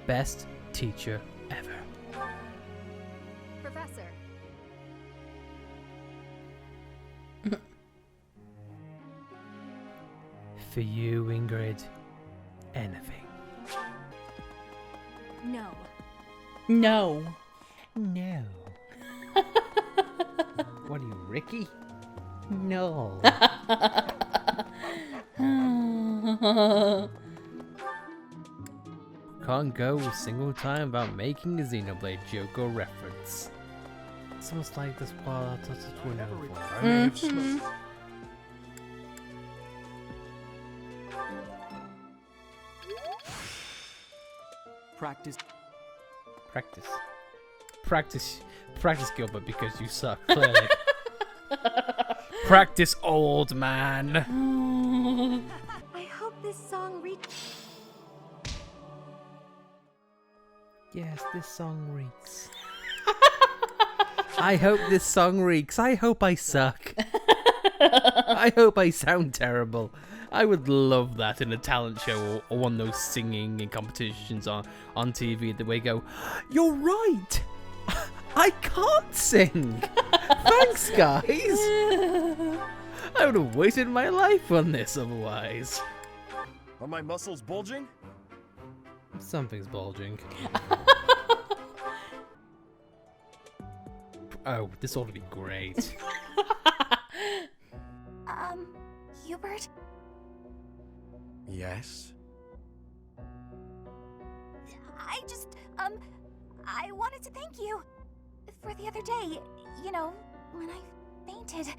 best teacher ever. Professor. For you, Ingrid, anything. No. No. No. What are you, Ricky? No. Can't go a single time without making a Xenoblade joke or reference. It's almost like this part of the twin over. Practice. Practice, Gilbert, because you suck, clearly. Practice, old man. I hope this song Yes, this song reeks. I hope this song reeks. I hope I suck. I hope I sound terrible. I would love that in a talent show or one of those singing competitions on TV that we go, "You're right! I can't sing! Thanks, guys! I would have wasted my life on this otherwise." Are my muscles bulging? Something's bulging. Oh, this ought to be great. Hubert? Yes? I wanted to thank you for the other day. You know, when I fainted.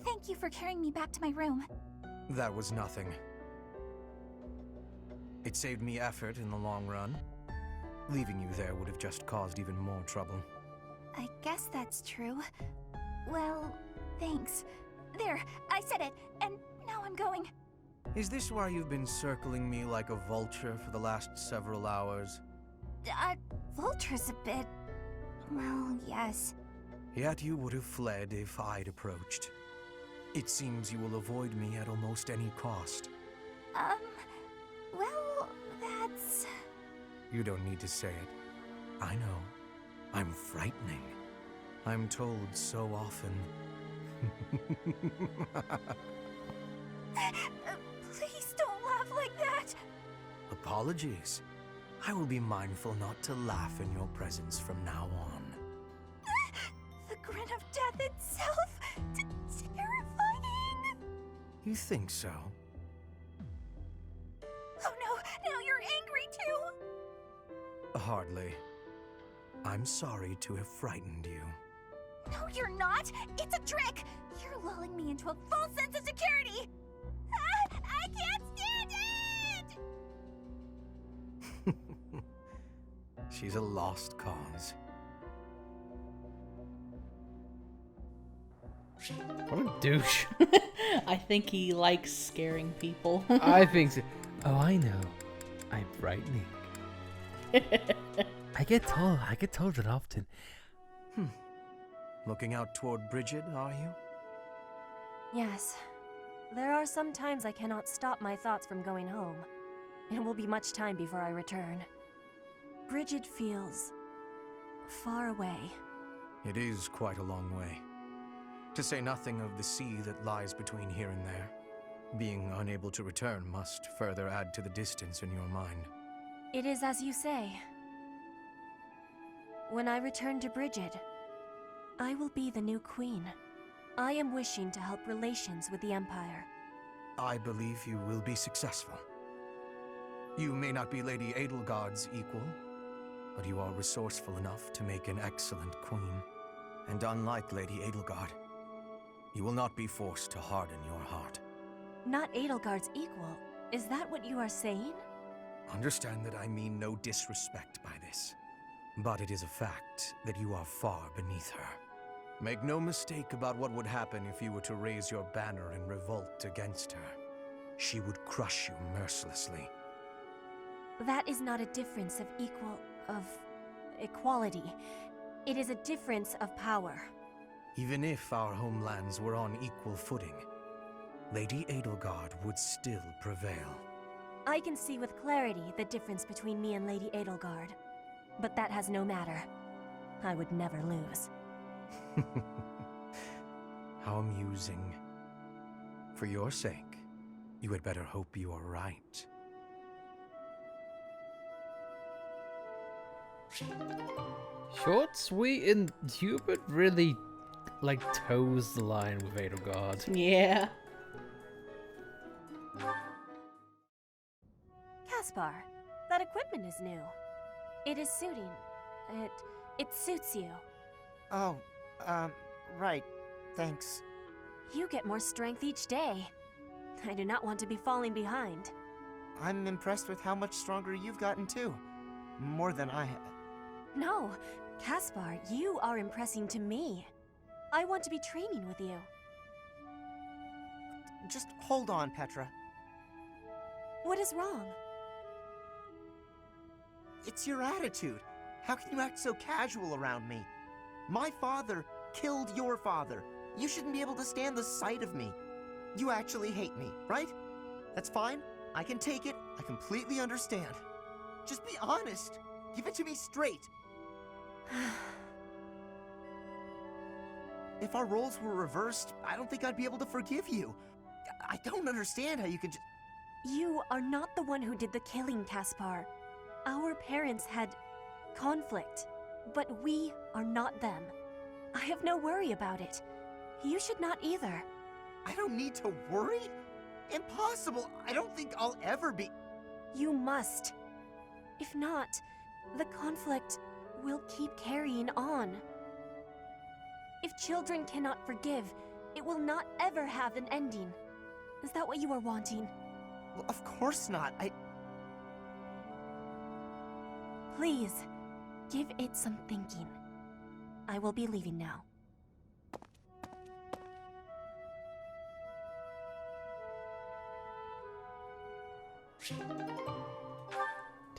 Thank you for carrying me back to my room. That was nothing. It saved me effort in the long run. Leaving you there would have just caused even more trouble. I guess that's true. Well, thanks. There, I said it, and now I'm going. Is this why you've been circling me like a vulture for the last several hours? Vulture's a bit... well, yes. Yet you would have fled if I'd approached. It seems you will avoid me at almost any cost. Well, that's... You don't need to say it. I know. I'm frightening. I'm told so often. Please don't laugh like that! Apologies. I will be mindful not to laugh in your presence from now on. The grin of death itself! Terrifying! You think so? Oh no, now you're angry too! Hardly. I'm sorry to have frightened you. No, you're not! It's a trick! You're lulling me into a false sense of security! I can't stand it! She's a lost cause. What a douche. I think he likes scaring people. I think so. Oh, I know. I'm frightening. I get told it often. Looking out toward Bridget, are you? Yes. There are some times I cannot stop my thoughts from going home. It will be much time before I return. Bridget feels... far away. It is quite a long way. To say nothing of the sea that lies between here and there. Being unable to return must further add to the distance in your mind. It is as you say. When I return to Bridget, I will be the new queen. I am wishing to help relations with the Empire. I believe you will be successful. You may not be Lady Edelgard's equal, but you are resourceful enough to make an excellent queen. And unlike Lady Edelgard, you will not be forced to harden your heart. Not Edelgard's equal. Is that what you are saying? Understand that I mean no disrespect by this. But it is a fact that you are far beneath her. Make no mistake about what would happen if you were to raise your banner in revolt against her. She would crush you mercilessly. That is not a difference of equality. It is a difference of power. Even if our homelands were on equal footing, Lady Edelgard would still prevail. I can see with clarity the difference between me and Lady Edelgard. But that has no matter. I would never lose. How amusing. For your sake, you had better hope you are right. Short, sweet, and Hubert really, like, toes the line with Edelgard. Yeah. Caspar, that equipment is new. It is suiting. It suits you. Oh, right. Thanks. You get more strength each day. I do not want to be falling behind. I'm impressed with how much stronger you've gotten too. More than I have. No, Caspar, you are impressing to me. I want to be training with you. Just hold on, Petra. What is wrong? It's your attitude. How can you act so casual around me? My father killed your father. You shouldn't be able to stand the sight of me. You actually hate me, right? That's fine. I can take it. I completely understand. Just be honest. Give it to me straight. If our roles were reversed, I don't think I'd be able to forgive you. I don't understand how you could just... You are not the one who did the killing, Caspar. Our parents had conflict, but we are not them. I have no worry about it. You should not either. I don't need to worry? Impossible! I don't think I'll ever be... You must. If not, the conflict will keep carrying on. If children cannot forgive, it will not ever have an ending. Is that what you are wanting? Well, of course not. Please, give it some thinking. I will be leaving now.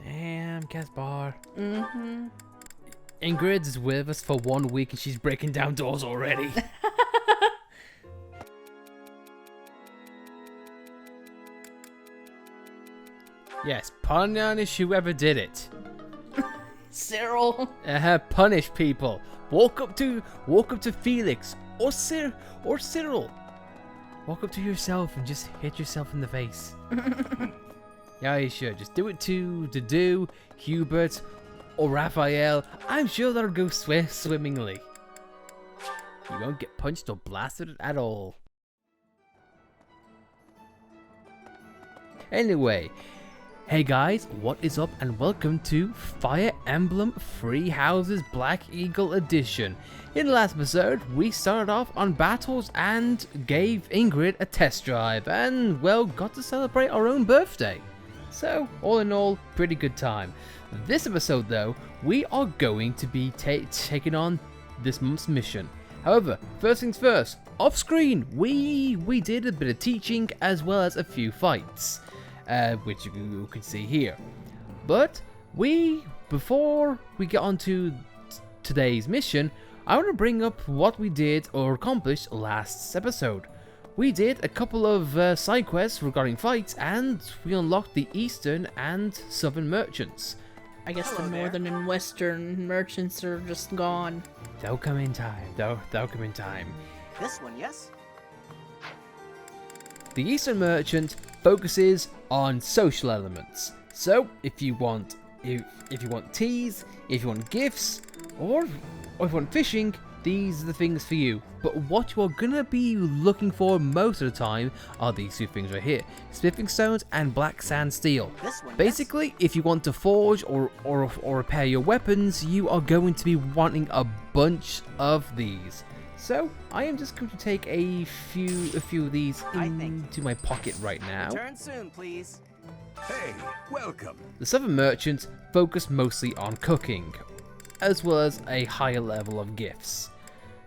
Damn, Caspar. Mm-hmm. Ingrid's with us for 1 week and she's breaking down doors already. Yes, punish whoever did it. Cyril. Punish people. Walk up to Felix or Cyril. Walk up to yourself and just hit yourself in the face. Yeah, you should. Just do it to Dudu, Hubert, or Raphael. I'm sure that'll go swimmingly. You won't get punched or blasted at all. Anyway, hey guys, what is up and welcome to Fire Emblem Three Houses Black Eagle Edition. In the last episode, we started off on battles and gave Ingrid a test drive and, well, got to celebrate our own birthday. So, all in all, pretty good time. This episode though, we are going to be taking on this month's mission. However, first things first, off screen, we did a bit of teaching as well as a few fights. Which you can see here. But before we get on to today's mission, I want to bring up what we did or accomplished last episode. We did a couple of side quests regarding fights, and we unlocked the Eastern and Southern merchants. I guess Hello the there. northern and western merchants are just gone. They'll come in time. They'll come in time. This one, yes? The Eastern merchant focuses on social elements. So if you want teas, if you want gifts, or if you want fishing, these are the things for you. But what you are gonna be looking for most of the time are these two things right here: smithing stones and black sand steel. This one, Basically, if you want to forge or repair your weapons, you are going to be wanting a bunch of these. So I am just going to take a few of these into my pocket right now. Return soon, please. Hey, welcome. The Southern merchants focus mostly on cooking, as well as a higher level of gifts.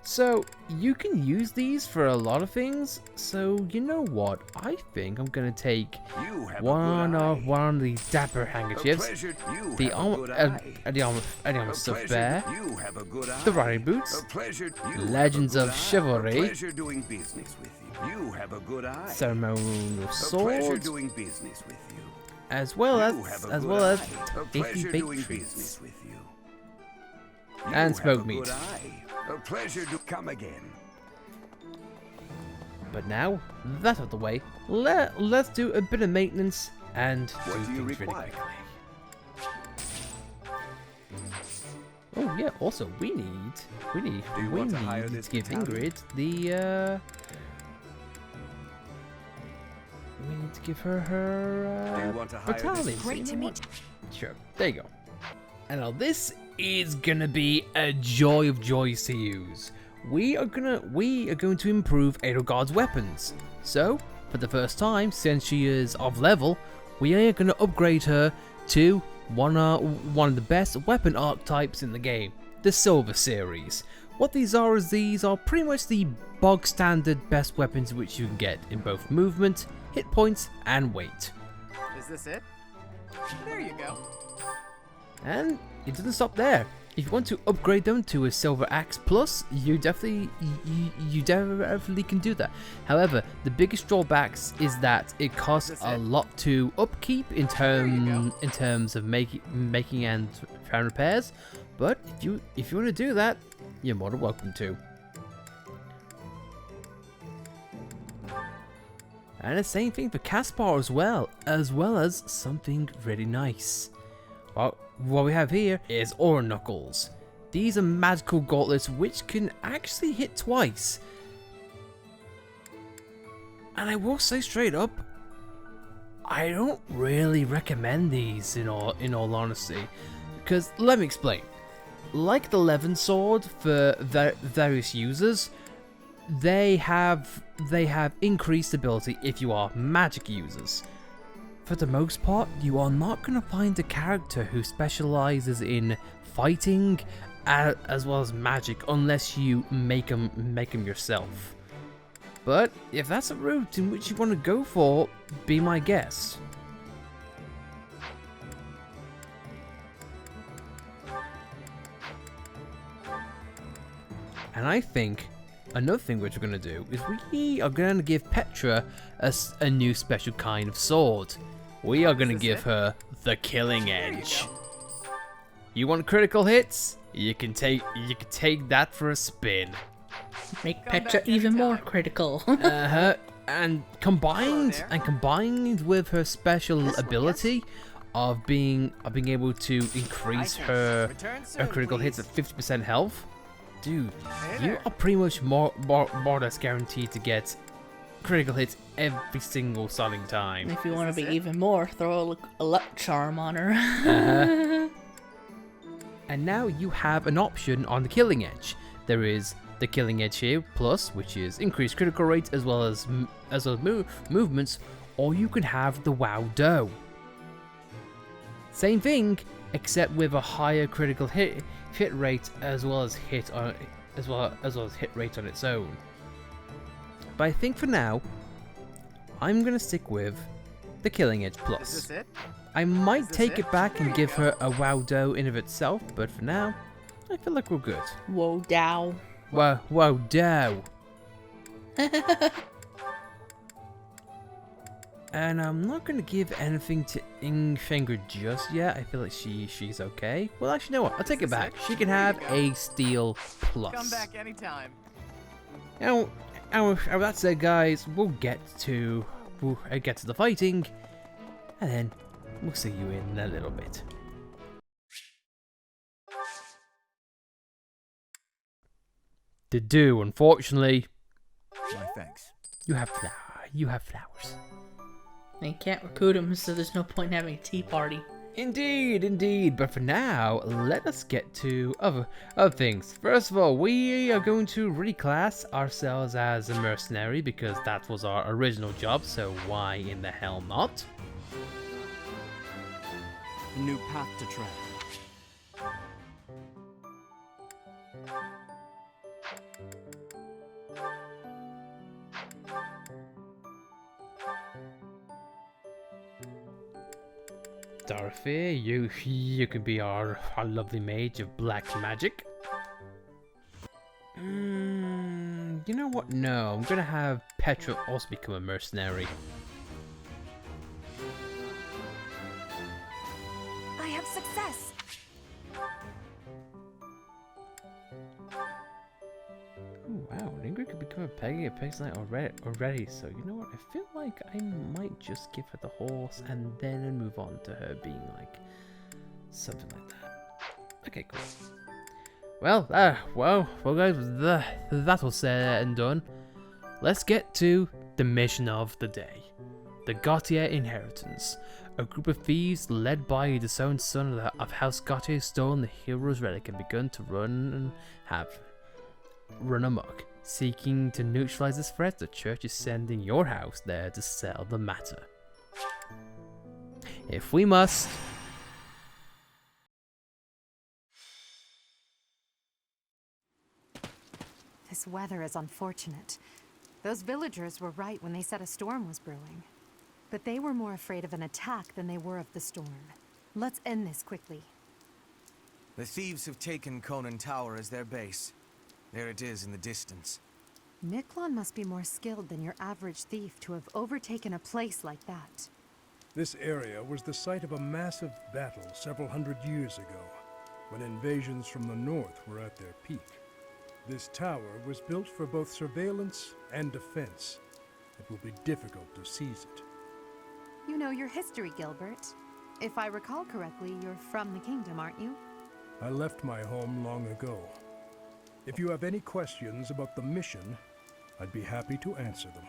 So you can use these for a lot of things. So you know what? I think I'm gonna take You have one a good of these dapper eye. handkerchiefs, A pleasure. You the have a good eye. the armor A stuffed pleasure. bear, You have a good eye. the riding boots, A pleasure. You have a Legends good of eye. Chivalry. A pleasure doing business with you. You have a good eye. ceremonial A pleasure swords, doing business with you. as well as You have a as good well as eye. A tasty pleasure baked doing treats. business with you. And You smoked have a meat. good eye. A pleasure to come again. But now that's out of the way, let's do a bit of maintenance and What do you things really require? quickly. Oh yeah. Also, we need Do you want to hire this to give battalion? Ingrid the. We need to give her Do you her want to hire battalion. this? Great to meet Sure. There you go. And now this is gonna be a joy of joys to use. We are going to improve Edelgard's weapons. So, for the first time since she is of level, we are gonna upgrade her to one of the best weapon archetypes in the game, the Silver Series. What these are is these are pretty much the bog standard best weapons which you can get in both movement, hit points, and weight. Is this it? There you go. And it doesn't stop there. If you want to upgrade them to a Silver Axe Plus, you definitely can do that. However, the biggest drawbacks is that it costs a lot to upkeep in terms of making and fan repairs. But if you want to do that, you're more than welcome to. And the same thing for Caspar as well as something really nice. Well, what we have here is Aura Knuckles. These are magical gauntlets which can actually hit twice. And I will say straight up, I don't really recommend these in all honesty. Because, let me explain. Like the Levin Sword for various users, they have increased ability if you are magic users. For the most part, you are not going to find a character who specializes in fighting as well as magic unless you make them yourself. But if that's a route in which you want to go for, be my guest. And I think another thing which we're going to do is we are going to give Petra a new special kind of sword. We are going to give her the Killing Edge. You want critical hits? You can take that for a spin. Make Petra even more critical. And combined with her special ability of being able to increase her critical hits at 50% health, dude, you are pretty much more or less guaranteed to get critical hits every single starting time. If you want to be even more, throw a luck charm on her. And now you have an option on the Killing Edge. There is the Killing Edge here Plus, which is increased critical rates as well as movements, or you can have the Wow Dough. Same thing, except with a higher critical hit rate as well as hit rate on its own. But I think for now, I'm gonna stick with the Killing Edge Plus. Is this it? I might take it back and give her a Wow Dough in of itself, but for now, I feel like we're good. Whoa, Dow. Wow Dough. And I'm not gonna give anything to Ingrid just yet. I feel like she's okay. Well, actually, you know what? I'll take it back. She can have a Steel Plus. Come back anytime. Now, that said, guys, we'll get to the fighting, and then we'll see you in a little bit. Unfortunately, My thanks. you have flowers. And you can't recruit him, so there's no point in having a tea party. Indeed. But for now, let us get to other things. First of all, we are going to reclass ourselves as a mercenary because that was our original job. So why in the hell not? A new path to tread. Dorothy, you can be our lovely mage of black magic. You know what? No, I'm gonna have Petra also become a mercenary. I have success. Ooh, wow, Ingrid could become a Peggy at Peg's Night already. So you know what? I feel like I might just give her the horse and then move on to her being like something like that. Okay, cool. Well, guys, that was said and done. Let's get to the mission of the day. The Gautier Inheritance. A group of thieves led by the disowned son of House Gautier stolen the hero's relic and begun to run amok. Seeking to neutralize this threat, the church is sending your house there to settle the matter. If we must... This weather is unfortunate. Those villagers were right when they said a storm was brewing. But they were more afraid of an attack than they were of the storm. Let's end this quickly. The thieves have taken Conan Tower as their base. There it is in the distance. Miklan must be more skilled than your average thief to have overtaken a place like that. This area was the site of a massive battle several hundred years ago, when invasions from the north were at their peak. This tower was built for both surveillance and defense. It will be difficult to seize it. You know your history, Gilbert. If I recall correctly, you're from the kingdom, aren't you? I left my home long ago. If you have any questions about the mission, I'd be happy to answer them.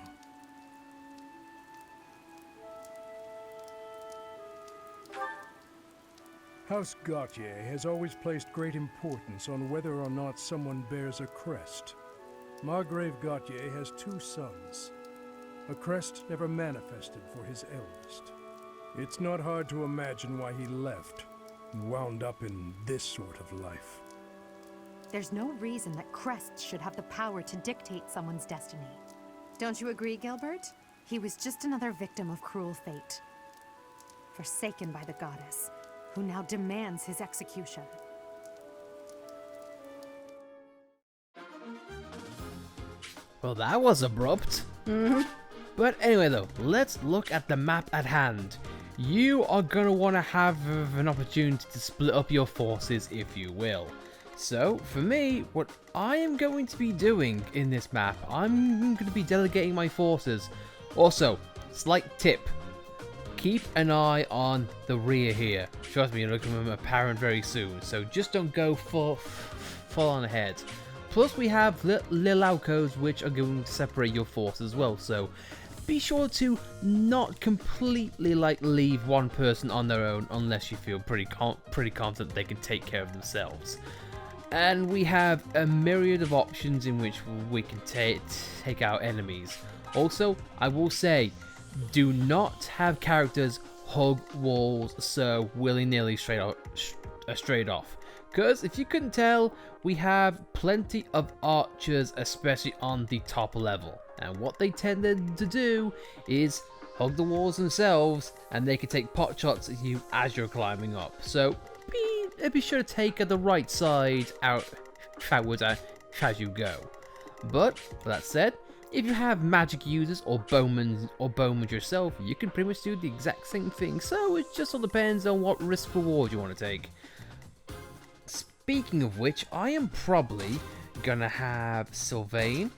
House Gautier has always placed great importance on whether or not someone bears a crest. Margrave Gautier has 2 sons. A crest never manifested for his eldest. It's not hard to imagine why he left and wound up in this sort of life. There's no reason that crests should have the power to dictate someone's destiny. Don't you agree, Gilbert? He was just another victim of cruel fate. Forsaken by the goddess, who now demands his execution. Well, that was abrupt. But anyway though, let's look at the map at hand. You are going to want to have an opportunity to split up your forces, if you will. So, for me, what I am going to be doing in this map, I'm going to be delegating my forces. Also, slight tip. Keep an eye on the rear here. Trust me, it'll become apparent very soon. So just don't go full on ahead. Plus, we have little alcoves which are going to separate your forces as well. So be sure to not completely leave one person on their own unless you feel pretty confident they can take care of themselves. And we have a myriad of options in which we can take out enemies. Also, I will say, do not have characters hug walls so willy-nilly straight off. Because if you couldn't tell, we have plenty of archers, especially on the top level. And what they tended to do is hug the walls themselves, and they can take pot shots at you as you're climbing up. So be sure to take the right side outwards as you go. But with that said, if you have magic users or bowmen yourself, you can pretty much do the exact same thing. So it just all depends on what risk reward you want to take. Speaking of which, I am probably gonna have Sylvain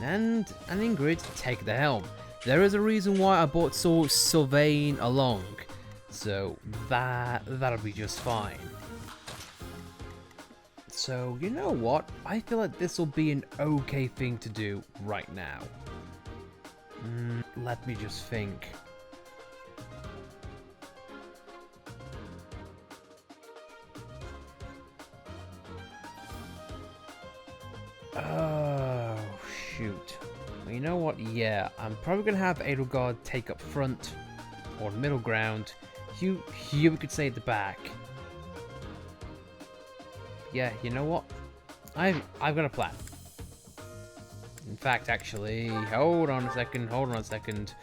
and Ingrid take the helm. There is a reason why I brought Sylvain along, so that'll be just fine. So you know what? I feel like this will be an okay thing to do right now. Let me just think. Oh, shoot. Well, you know what? Yeah, I'm probably going to have Edelgard take up front or middle ground. You could say at the back. Yeah, you know what? I've got a plan. In fact, actually, hold on a second.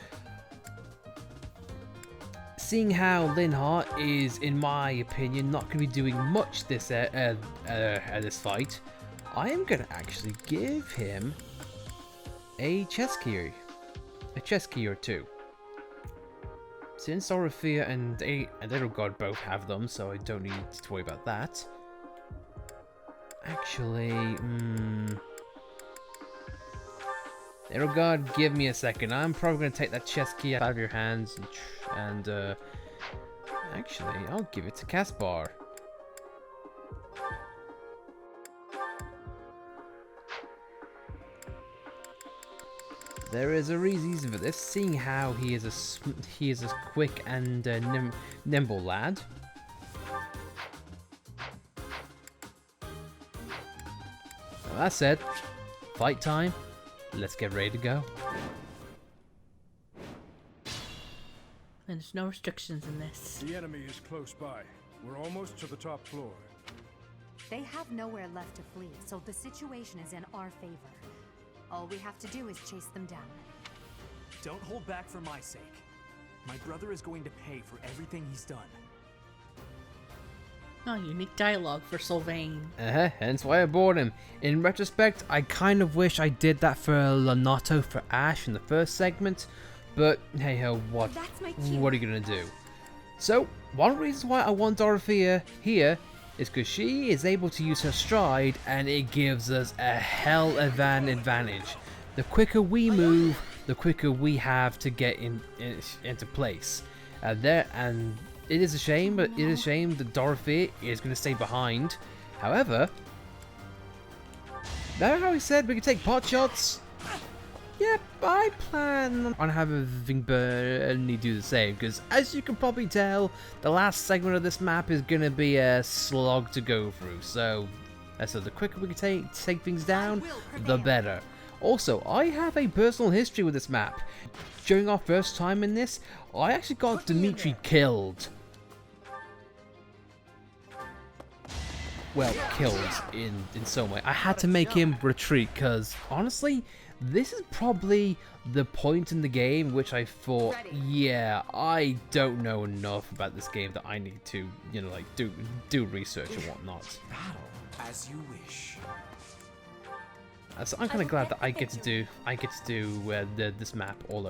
Seeing how Linhardt is, in my opinion, not going to be doing much this fight, I am going to actually give him a chest key or two. since Dorothea and Edelgard both have them, so I don't need to worry about that. Actually, Edelgard, give me a second. I'm probably going to take that chest key out of your hands and actually, I'll give it to Caspar. There is a reason for this, seeing how he is a quick and nimble lad. Well, that said, fight time. Let's get ready to go. And there's no restrictions in this. The enemy is close by. We're almost to the top floor. They have nowhere left to flee, so the situation is in our favor. All we have to do is chase them down. Don't hold back for my sake. My brother is going to pay for everything he's done. Oh, unique dialogue for Sylvain. Hence why I bought him. In retrospect, I kind of wish I did that for Lonato for Ash in the first segment, but hey ho, what are you gonna do? So, one reason why I want Dorothea here is because she is able to use her stride, and it gives us a hell of an advantage. The quicker we move, the quicker we have to get into place. And it is a shame, but it is a shame that Dorothea is going to stay behind. However, remember how we said we could take pot shots? Yep, I plan on having Bernie do the same, because as you can probably tell, the last segment of this map is going to be a slog to go through. So the quicker we can take things down, the better. Also, I have a personal history with this map. During our first time in this, I actually got Dimitri killed. Well, killed in some way. I had to make him retreat because, honestly, this is probably the point in the game which I thought, yeah, I don't know enough about this game that I need to, you know, like do research and whatnot. Battle as you wish. So I'm kind of glad that I get to do this map all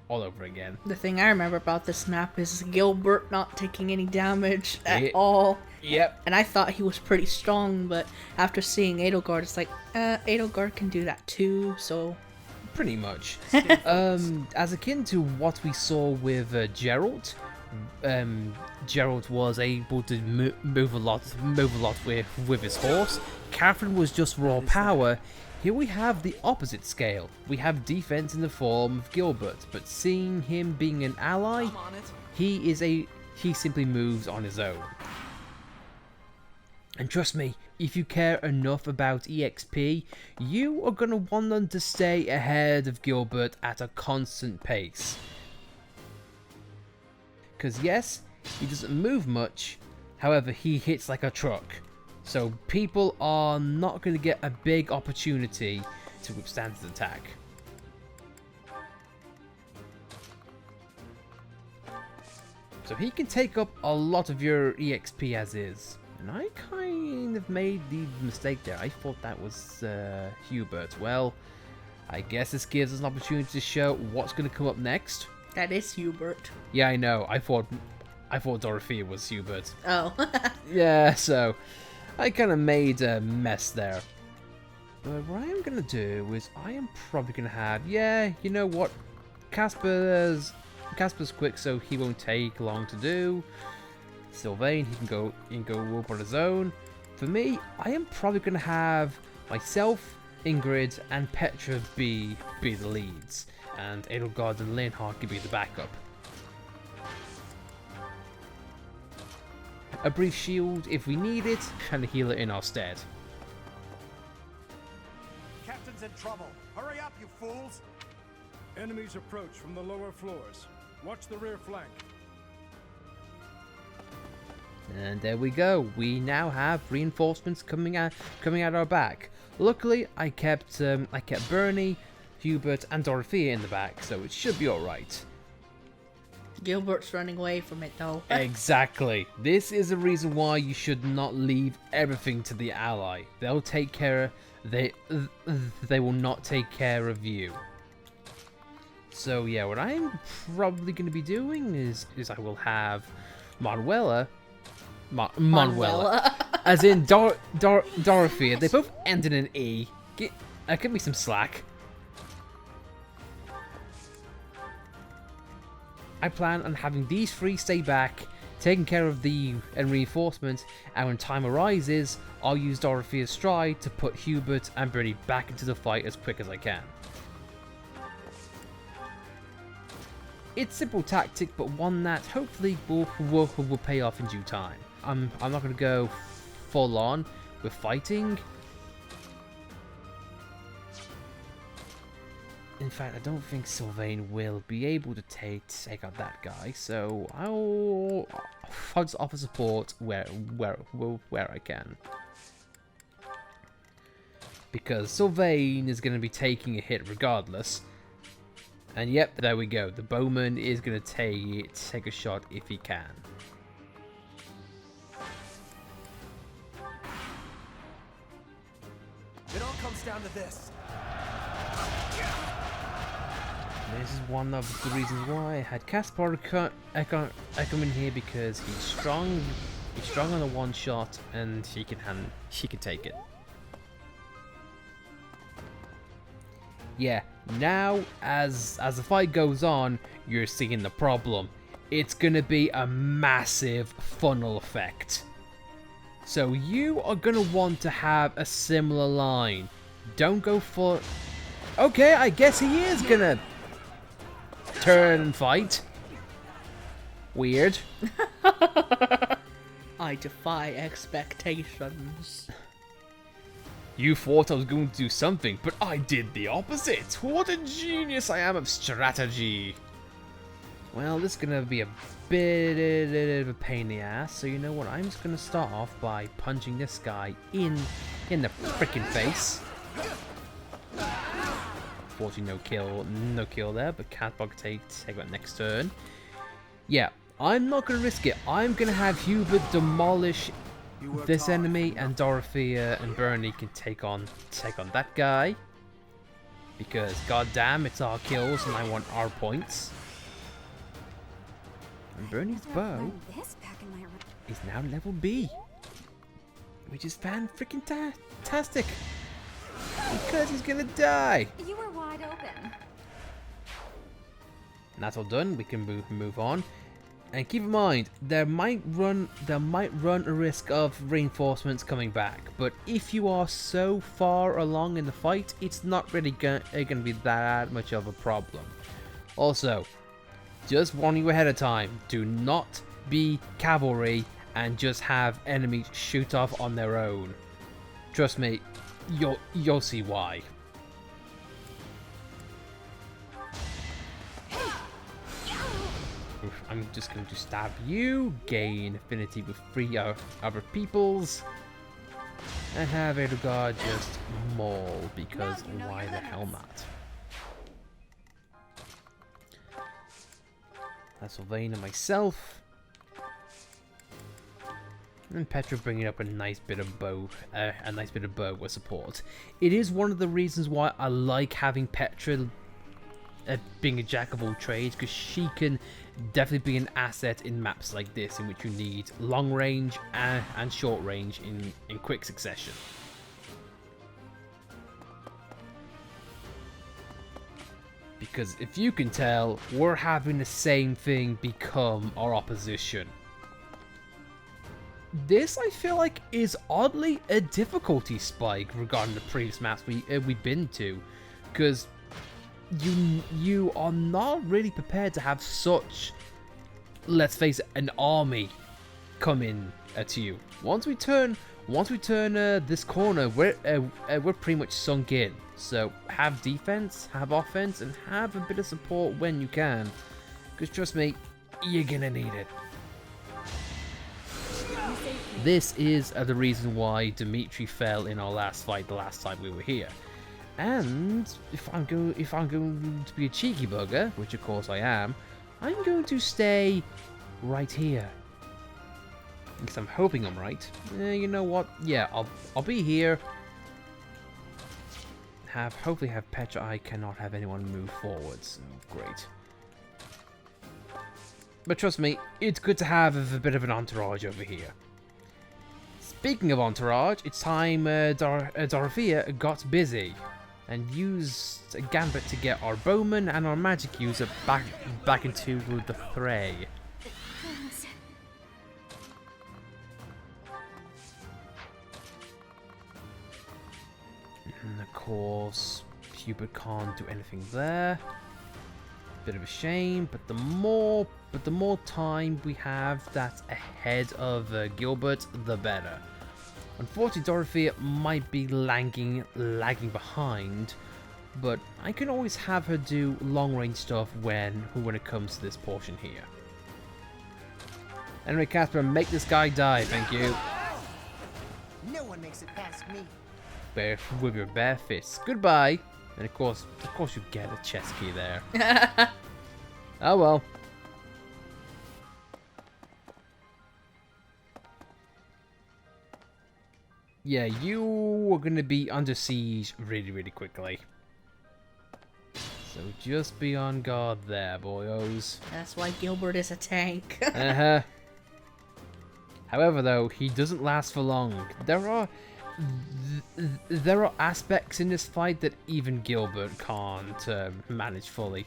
over again. The thing I remember about this map is Gilbert not taking any damage at all. Yep. And I thought he was pretty strong, but after seeing Edelgard, it's like, Edelgard can do that too, so... Pretty much. As akin to what we saw with Geralt, Geralt was able to move a lot with his horse. Catherine was just raw power. Here we have the opposite scale. We have defense in the form of Gilbert, but seeing him being an ally, he simply moves on his own. And trust me, if you care enough about EXP, you are going to want them to stay ahead of Gilbert at a constant pace. Because yes, he doesn't move much, however he hits like a truck. So people are not going to get a big opportunity to withstand his attack. So he can take up a lot of your EXP as is. And I kind of made the mistake there. I thought that was Hubert. Well, I guess this gives us an opportunity to show what's going to come up next. That is Hubert. Yeah, I know. I thought Dorothea was Hubert. Oh. Yeah, so I kind of made a mess there. But what I am going to do is I am probably going to have, yeah, you know what? Casper's quick, so he won't take long to do. Sylvain, he can go up on his own. For me, I am probably going to have myself, Ingrid, and Petra be the leads, and Edelgard and Leonhard can be the backup. A brief shield if we need it, and a healer in our stead. Captain's in trouble. Hurry up, you fools! Enemies approach from the lower floors. Watch the rear flank. And there we go. We now have reinforcements coming out our back. Luckily, I kept Bernie, Hubert, and Dorothea in the back, so it should be all right. Gilbert's running away from it, though. Exactly. This is a reason why you should not leave everything to the ally. They'll take care. They will not take care of you. So yeah, what I'm probably going to be doing is I will have Manuela, as in Dorothea. They both end in an E. Give me some slack. I plan on having these three stay back, taking care of the reinforcements, and when time arises, I'll use Dorothea's stride to put Hubert and Bernie back into the fight as quick as I can. It's a simple tactic, but one that hopefully will pay off in due time. I'm not going to go full on with fighting. In fact, I don't think Sylvain will be able to take out that guy, so I'll just offer support where I can. Because Sylvain is going to be taking a hit regardless. And yep, there we go. The bowman is going to take a shot if he can. It all comes down to this. This is one of the reasons why I had Caspar come in here, because he's strong. He's strong on the one shot, and he can take it. Yeah, now as the fight goes on, you're seeing the problem. It's gonna be a massive funnel effect. So you are gonna want to have a similar line. Don't go for... Okay, I guess he is gonna turn and fight. Weird. I defy expectations. You thought I was going to do something, but I did the opposite. What a genius I am of strategy. Well, this is going to be a bit of a pain in the ass, so you know what? I'm just going to start off by punching this guy in the freaking face. Fortunately, no kill there, but Catbug take that next turn. Yeah, I'm not going to risk it. I'm going to have Hubert demolish this enemy, and Dorothea and Bernie can take on that guy. Because goddamn, it's our kills and I want our points. And Bernie's bow is now level B, which is fan-freaking-tastic. Because he's gonna die. You were wide open. And that's all done. We can move on. And keep in mind, there might run a risk of reinforcements coming back, but if you are so far along in the fight, it's not really gonna be that much of a problem. Also, just warning you ahead of time, do not be cavalry and just have enemies shoot off on their own. Trust me, you'll see why. I'm just going to stab you, gain affinity with 3 other peoples, and have Edelgard just maul, because why the hell not? That's Sylvain and myself. And Petra bringing up a nice bit of bow with support. It is one of the reasons why I like having Petra being a jack of all trades, because she can definitely be an asset in maps like this, in which you need long range and short range in quick succession. Because if you can tell, we're having the same thing become our opposition. This, I feel like, is oddly a difficulty spike regarding the previous maps we've been to, because you are not really prepared to have such, let's face it, an army come in to you. Once we turn this corner, we're pretty much sunk in. So have defense, have offense, and have a bit of support when you can, because trust me, you're gonna need it. This is the reason why Dimitri fell in our last fight the last time we were here. And if I'm going to be a cheeky bugger, which of course I am, I'm going to stay right here. Because I'm hoping I'm right. You know what? Yeah, I'll be here. hopefully have Petra. I cannot have anyone move forwards. Oh, great. But trust me, it's good to have a bit of an entourage over here. Speaking of entourage, it's time Dorothea got busy and used a gambit to get our bowman and our magic user back into the fray. And of course, Hubert can't do anything there. Bit of a shame, but the more time we have that's ahead of Gilbert, the better. Unfortunately, Dorothea might be lagging behind, but I can always have her do long-range stuff when it comes to this portion here. Anyway, Casper, make this guy die, thank you. No one makes it past me. With your bare fists. Goodbye. And of course you get a chest key there. Oh well. Yeah, you are gonna be under siege really, really quickly. So just be on guard there, boyos. That's why Gilbert is a tank. However, though, he doesn't last for long. There are aspects in this fight that even Gilbert can't manage fully.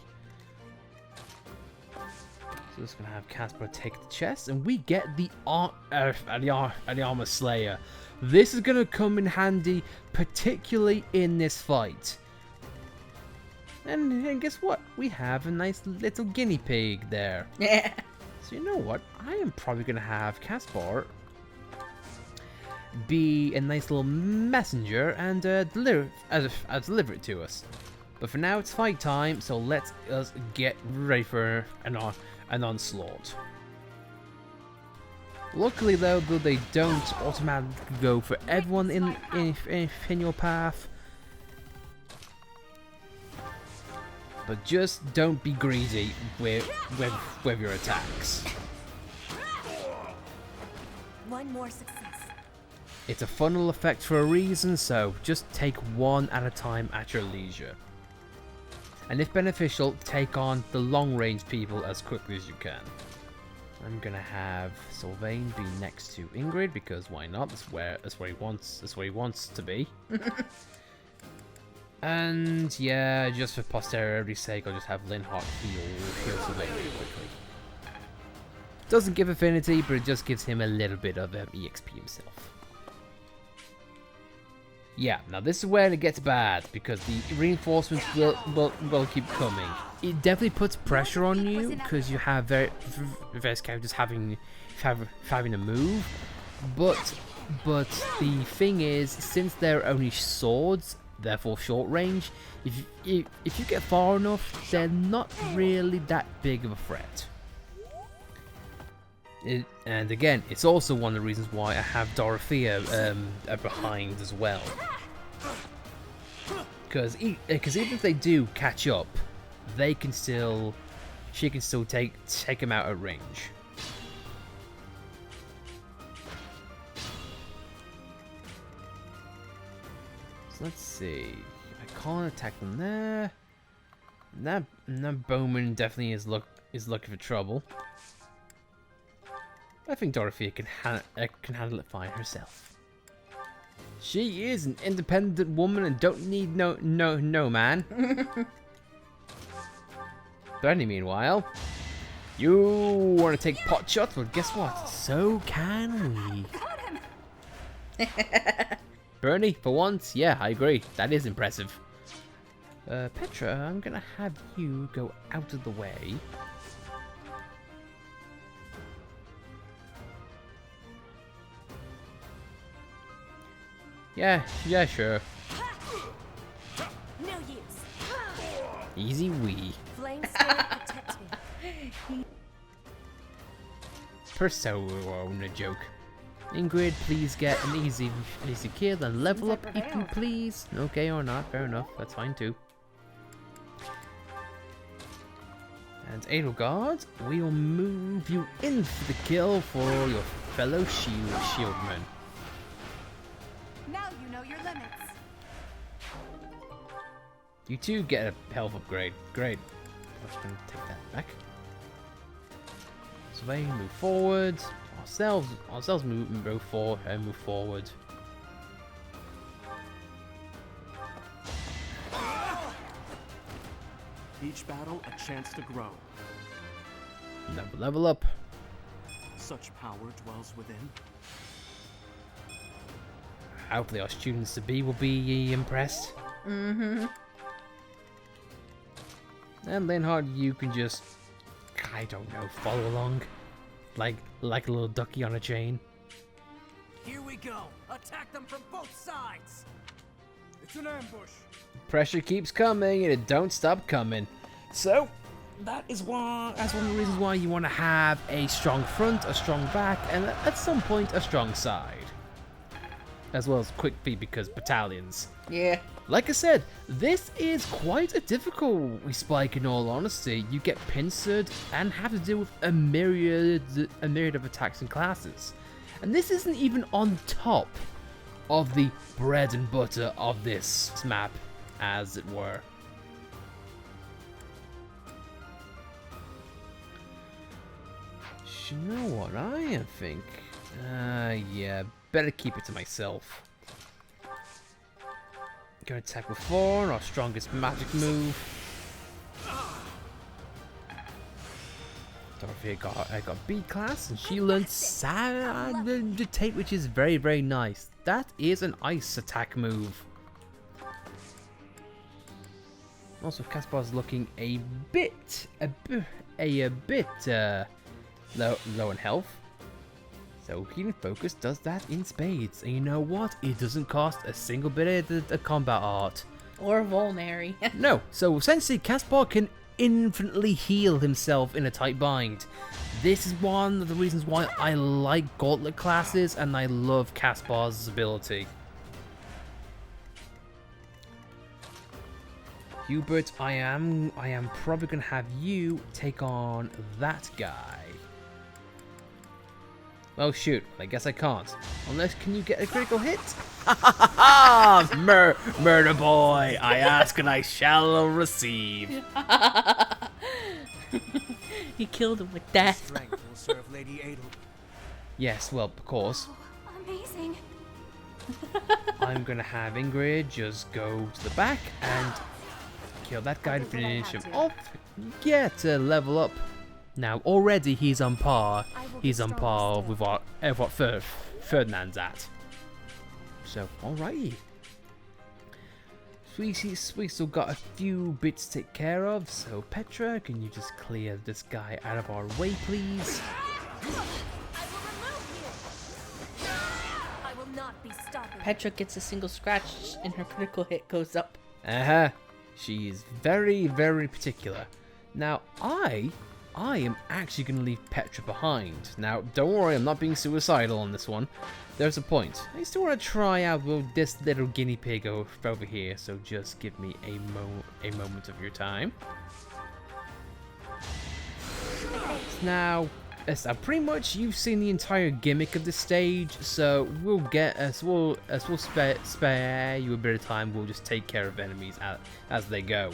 So just gonna have Casper take the chest, and we get the armor slayer. This is gonna come in handy, particularly in this fight. And guess what? We have a nice little guinea pig there. Yeah. So you know what? I am probably gonna have Caspar be a nice little messenger and deliver it to us. But for now, it's fight time, so let us get ready for an onslaught. Luckily, though they don't automatically go for everyone in your path. But just don't be greedy with your attacks. One more success. It's a funnel effect for a reason, so just take one at a time at your leisure. And if beneficial, take on the long-range people as quickly as you can. I'm gonna have Sylvain be next to Ingrid because why not? That's where he wants to be. And yeah, just for posterity's sake, I'll just have Linhardt heal Sylvain really quickly. Doesn't give affinity, but it just gives him a little bit of EXP himself. Yeah, now this is where it gets bad, because the reinforcements will keep coming. It definitely puts pressure on you, because you have various characters having a move, but the thing is, since they're only swords, therefore short range, if you get far enough, they're not really that big of a threat. And again, it's also one of the reasons why I have Dorothea behind as well. Because even if they do catch up, she can still take him out at range. So let's see. I can't attack them there. That Bowman definitely is looking for trouble. I think Dorothea can handle it fine herself. She is an independent woman and don't need no man. Bernie, meanwhile, you want to take pot shots? Well, guess what? So can we. Bernie, for once, yeah, I agree. That is impressive. Petra, I'm gonna have you go out of the way. Yeah, sure. No use. Easy wee. Flame spirit protect me. Persona joke. Ingrid, please get an easy kill and level up if you please. Okay or not, fair enough. That's fine too. And Edelgard, we'll move you in for the kill for your fellow shieldman. Now you know your limits. You two get a health upgrade. Great. I'm just gonna take that back. So they move forward. Ourselves move forward and move forward. Each battle a chance to grow. Level up. Such power dwells within. Hopefully our students to be will be impressed. Mm-hmm. And Leonhard, you can just, I don't know, follow along. Like a little ducky on a chain. Here we go. Attack them from both sides. It's an ambush. Pressure keeps coming and it don't stop coming. So that's one of the reasons why you want to have a strong front, a strong back, and at some point a strong side. As well as quick feet because battalions. Yeah. Like I said, this is quite a difficult spike in all honesty. You get pincered and have to deal with a myriad of attacks and classes. And this isn't even on top of the bread and butter of this map, as it were. You know what, I think, yeah, better keep it to myself. Gonna attack with 4, our strongest magic move. Dorothy I got B class, and she learned Dictate, which is very, very nice. That is an ice attack move. Also, Caspar's looking a bit low in health. So Healing Focus does that in spades. And you know what? It doesn't cost a single bit of combat art. Or vulnerary. No, so essentially Caspar can infinitely heal himself in a tight bind. This is one of the reasons why I like Gauntlet classes and I love Caspar's ability. Hubert, I am probably gonna have you take on that guy. Well, shoot. I guess I can't. Unless, can you get a critical hit? Murder boy! I ask and I shall receive. He killed him with death. Strength will serve Lady Adel. Yes, well, of course. Amazing. I'm gonna have Ingrid just go to the back and kill that guy to finish him off. Get a level up. Now, already he's on par. He's on par with what Ferdinand's at. So, alrighty. We still got a few bits to take care of. So, Petra, can you just clear this guy out of our way, please? I will not be stopping. Petra gets a single scratch and her critical hit goes up. She is very, very particular. Now, I am actually going to leave Petra behind. Now, don't worry, I'm not being suicidal on this one. There's a point. I still want to try out this little guinea pig over here, so just give me a moment of your time. Now, pretty much you've seen the entire gimmick of the stage, so we'll spare you a bit of time. We'll just take care of enemies as they go.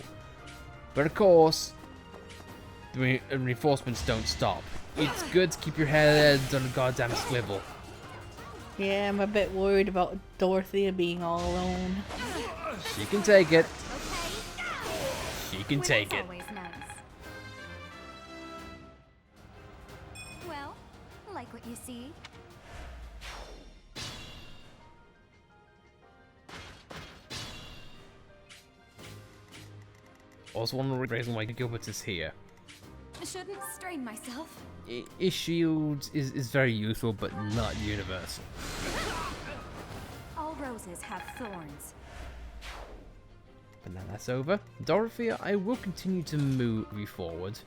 But of course, the reinforcements don't stop. It's good to keep your head on a goddamn swivel. Yeah, I'm a bit worried about Dorothea being all alone. She can take it. She can take it. Always nice. Well, like what you see. Also, one of the reasons why Gilbert is here. Shouldn't strain myself. His shield is very useful, but not universal. All roses have thorns. But now that's over. Dorothea, I will continue to move you forward.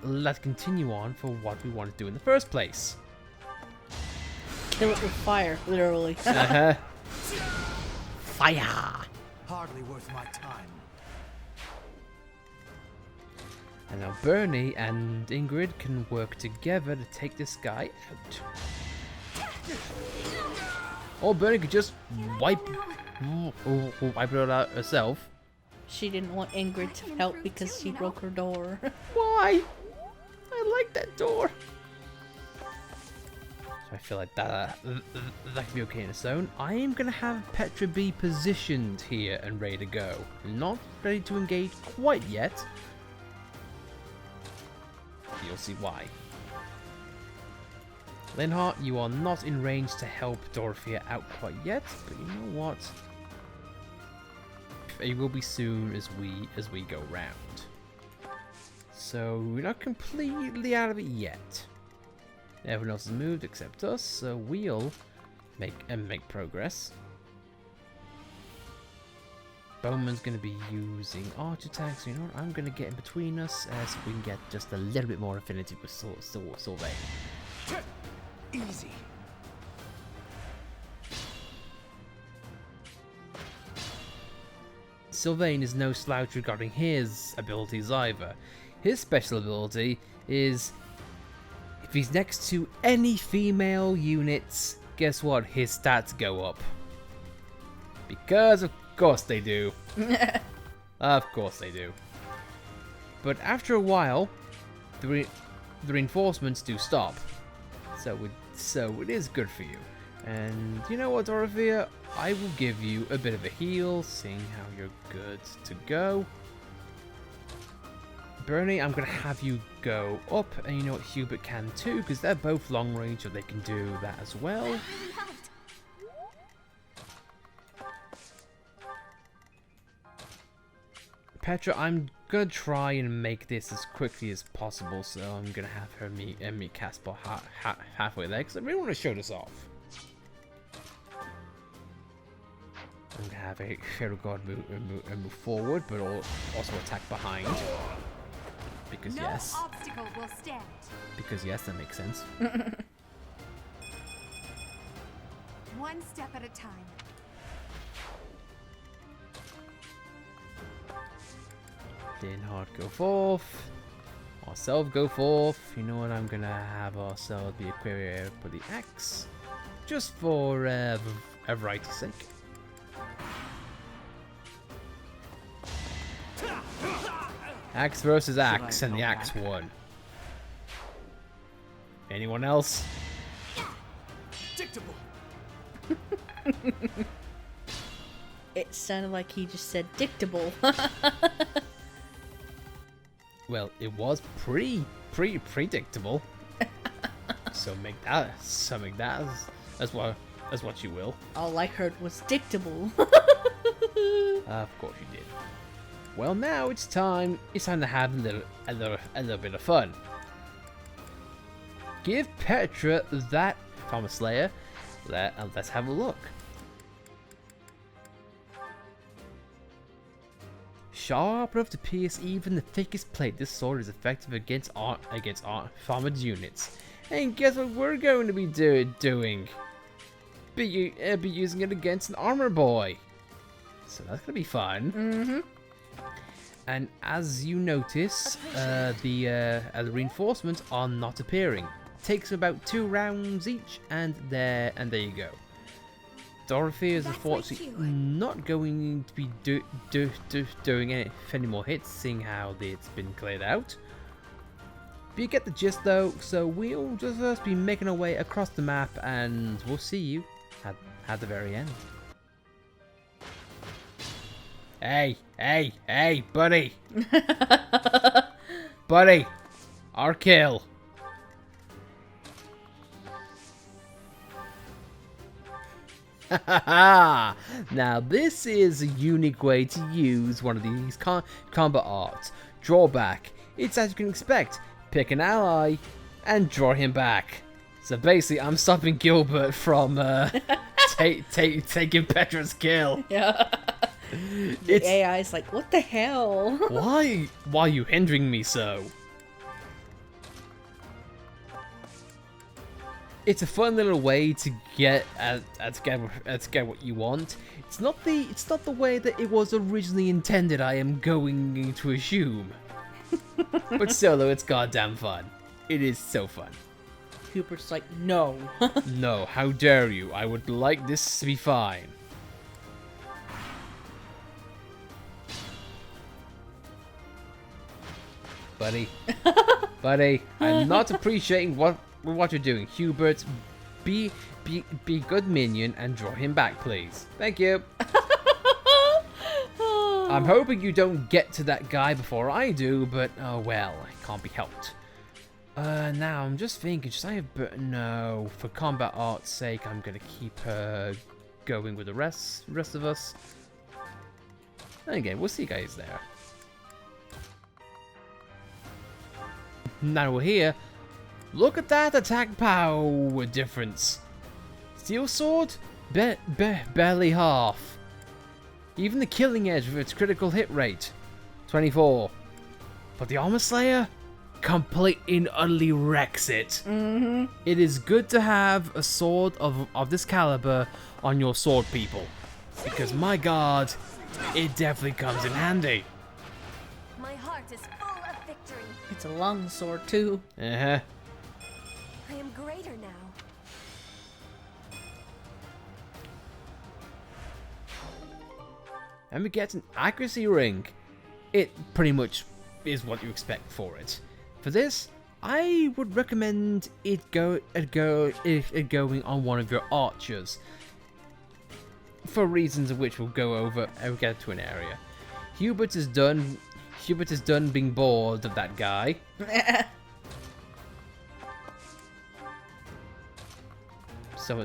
Let's continue on for what we want to do in the first place. Kill it with fire, literally. Fire! Hardly worth my time. And now Bernie and Ingrid can work together to take this guy out. Or Bernie could just wipe it out herself. She didn't want Ingrid to help because she broke her door. Why? I like that door. So I feel like that could be okay in its own. I am going to have Petra be positioned here and ready to go. Not ready to engage quite yet. You'll see why. Linhart, you are not in range to help Dorothea out quite yet, but you know what? It will be soon as we go round. So we're not completely out of it yet. Everyone else has moved except us, so we'll make progress. Bowman's going to be using arch attacks. So you know what? I'm going to get in between us so we can get just a little bit more affinity with Sylvain. Easy. Sylvain is no slouch regarding his abilities either. His special ability is if he's next to any female units, guess what? His stats go up. Because of course they do. Of course they do. But after a while, the reinforcements do stop. So it is good for you. And you know what, Dorothea? I will give you a bit of a heal, seeing how you're good to go. Bernie, I'm going to have you go up, and you know what, Hubert can too, because they're both long range, so they can do that as well. Petra, I'm going to try and make this as quickly as possible, so I'm going to have her meet Caspar halfway there, because I really want to show this off. I'm going to have a Hero God move forward, but also attack behind. Because no yes. obstacle will stand. Because yes, that makes sense. One step at a time. Linhart go forth. Ourselves go forth. You know what? I'm gonna have ourselves be a query for the axe, just for variety's sake. Axe versus axe, and the axe won. Anyone else? Dictable. It sounded like he just said dictable. Well, it was pretty predictable. so make that as what you will. All I heard was dictable. Of course you did. Well, now it's time to have a little bit of fun. Give Petra that Farmer Slayer. Let's have a look. Sharp enough to pierce even the thickest plate, this sword is effective against armored units. And guess what we're going to be doing? Be using it against an armor boy. So that's gonna be fun. Mm-hmm. And as you notice, the reinforcements are not appearing. Takes about 2 rounds each, and there you go. Dorothea is unfortunately not going to be doing any more hits, seeing how it's been cleared out. But you get the gist though, so we'll just be making our way across the map, and we'll see you at the very end. Hey, buddy! Buddy! Our kill! Now this is a unique way to use one of these combat arts. Drawback. It's as you can expect. Pick an ally and draw him back. So basically I'm stopping Gilbert from taking Petra's kill. Yeah. The AI is like, what the hell? Why are you hindering me so? It's a fun little way to get what you want. It's not the way that it was originally intended, I am going to assume. But still though, it's goddamn fun. It is so fun. Hubert's like, no. No, how dare you? I would like this to be fine. Buddy. Buddy, I'm not appreciating what you're doing. Hubert, be good minion and draw him back, please. Thank you. I'm hoping you don't get to that guy before I do, but oh well, it can't be helped. Now I'm just thinking, should I have? But no, for combat art's sake, I'm gonna keep going with the rest of us. And again, we'll see you guys there. Now we're here. Look at that attack power difference. Steel sword, barely half. Even the killing edge with its critical hit rate, 24. But the Armor Slayer completely and utterly wrecks it. It is good to have a sword of this caliber on your sword people, because my god, it definitely comes in handy. My heart is full of victory. It's a long sword too. I am greater now. And we get an accuracy ring. It pretty much is what you expect for it. For this, I would recommend it going on one of your archers. For reasons of which we'll go over and we'll get to an area. Hubert is done being bored of that guy.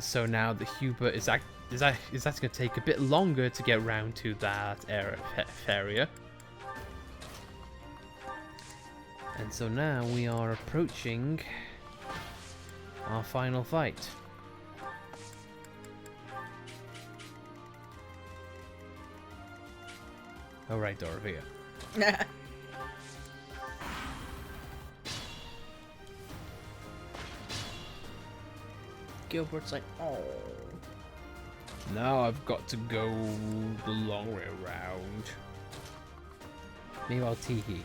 So now the Hubert is actually going to take a bit longer to get around to that area. And so now we are approaching our final fight. Alright, Dorothea. Gilbert's like, oh. Now I've got to go the long way around. Meanwhile, Teehee.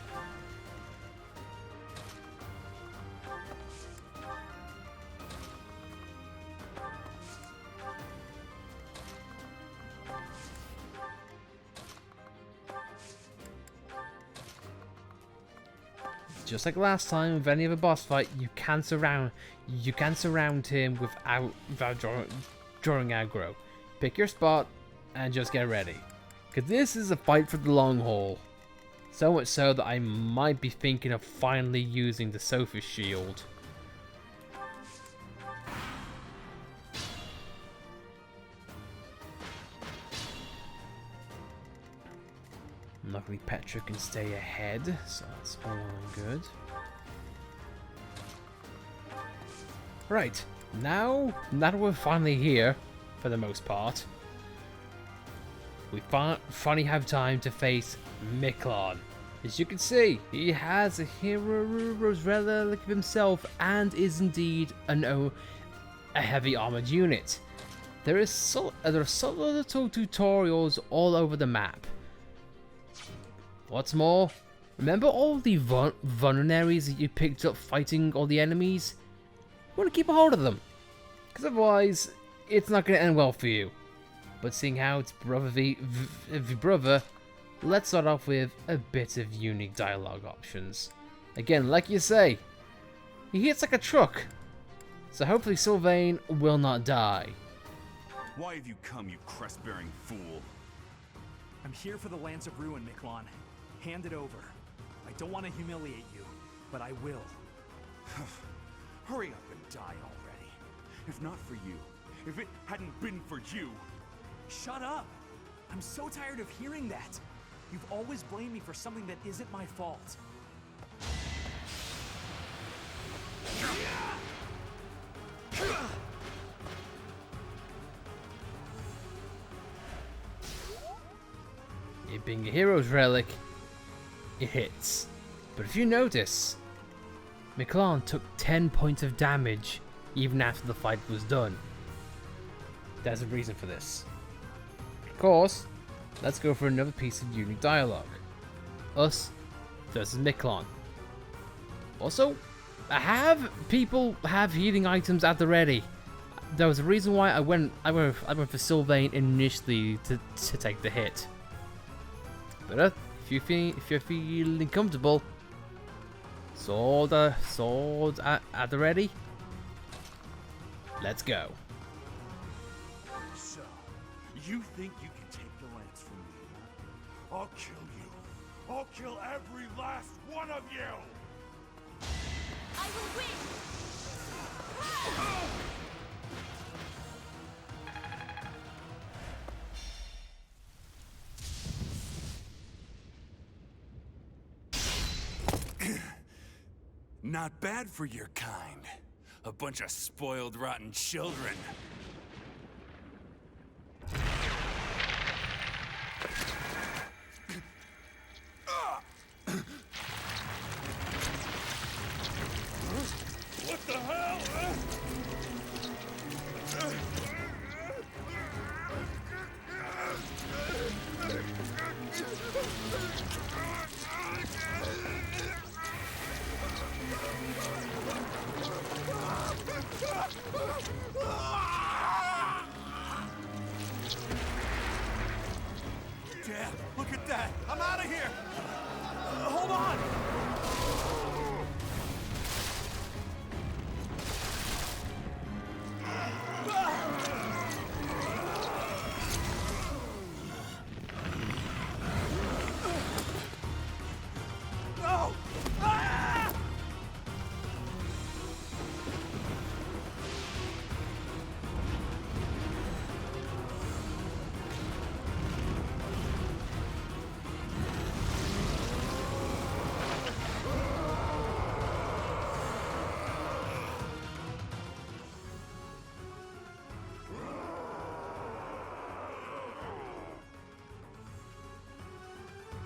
Just like last time with any other boss fight, you can surround him without drawing aggro. Pick your spot and just get ready, because this is a fight for the long haul. So much so that I might be thinking of finally using the Sophist Shield. Luckily Petra can stay ahead, so that's all good. Right, now that we're finally here, for the most part, we finally have time to face Miklan. As you can see, he has a hero's relic of himself and is indeed a heavy armored unit. There are subtle little tutorials all over the map. What's more, remember all the vulneraries that you picked up fighting all the enemies? You want to keep a hold of them, because otherwise it's not going to end well for you. But seeing how it's brother v brother, let's start off with a bit of unique dialogue options. Again, like you say, he hits like a truck, so hopefully Sylvain will not die. Why have you come, you crest-bearing fool? I'm here for the Lance of Ruin, Miklan. Hand it over. I don't want to humiliate you, but I will. Hurry up and die already. If not for you, if it hadn't been for you. Shut up! I'm so tired of hearing that. You've always blamed me for something that isn't my fault. It being a hero's relic, it hits. But if you notice, Miklan took 10 points of damage even after the fight was done. There's a reason for this. Of course, let's go for another piece of unique dialogue. Us versus Miklan. Also, have people have healing items at the ready. There was a reason why I went for Sylvain initially to take the hit. But if you're feeling comfortable, sword at the ready. Let's go. So, you think you can take the lance from me, huh? I'll kill you. I'll kill every last one of you! I will win! Not bad for your kind. A bunch of spoiled, rotten children. What the hell? Dad, look at that! I'm out of here! Hold on! No! Ah!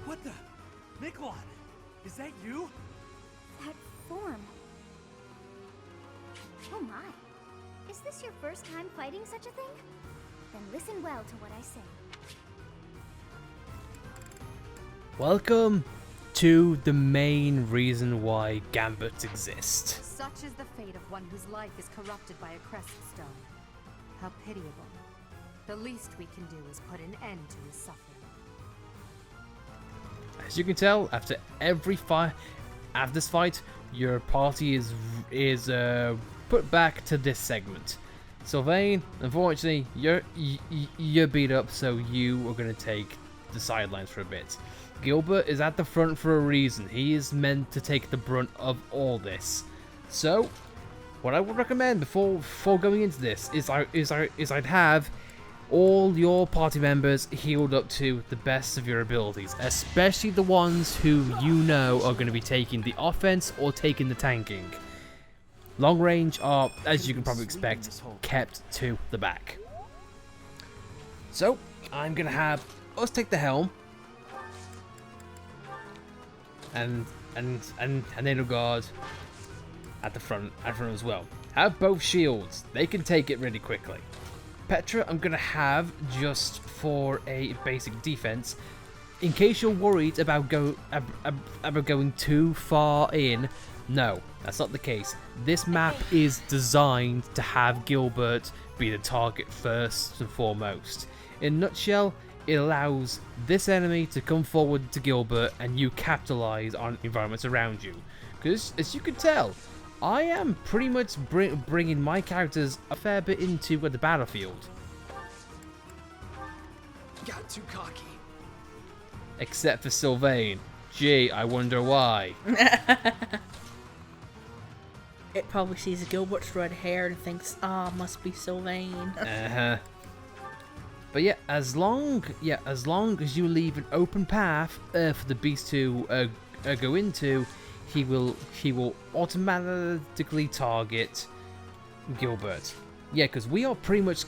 What the? Miklan! Is that you? That form. Oh my. Is this your first time fighting such a thing? Then listen well to what I say. Welcome to the main reason why gambits exist. Such is the fate of one whose life is corrupted by a crest stone. How pitiable. The least we can do is put an end to his suffering. As you can tell, after every fight, after this fight, your party is put back to this segment. Sylvain, unfortunately, you're beat up, so you are going to take the sidelines for a bit. Gilbert is at the front for a reason. He is meant to take the brunt of all this. So, what I would recommend before going into this is I'd have all your party members healed up to the best of your abilities, especially the ones who you know are going to be taking the offense or taking the tanking. Long range are, as you can probably expect, kept to the back. So, I'm going to have us take the helm. And Edelgard at the front as well. Have both shields. They can take it really quickly. Petra, I'm going to have just for a basic defense. In case you're worried about going too far in, no, that's not the case. This map is designed to have Gilbert be the target first and foremost. In a nutshell, it allows this enemy to come forward to Gilbert and you capitalize on environments around you. Because, as you can tell, I am pretty much bringing my characters a fair bit into the battlefield. Got too cocky. Except for Sylvain. Gee, I wonder why. It probably sees Gilbert's red hair and thinks, ah, must be Sylvain. Uh-huh. But yeah, as long as you leave an open path for the beast to go into, he will automatically target Gilbert. Yeah, because we have pretty much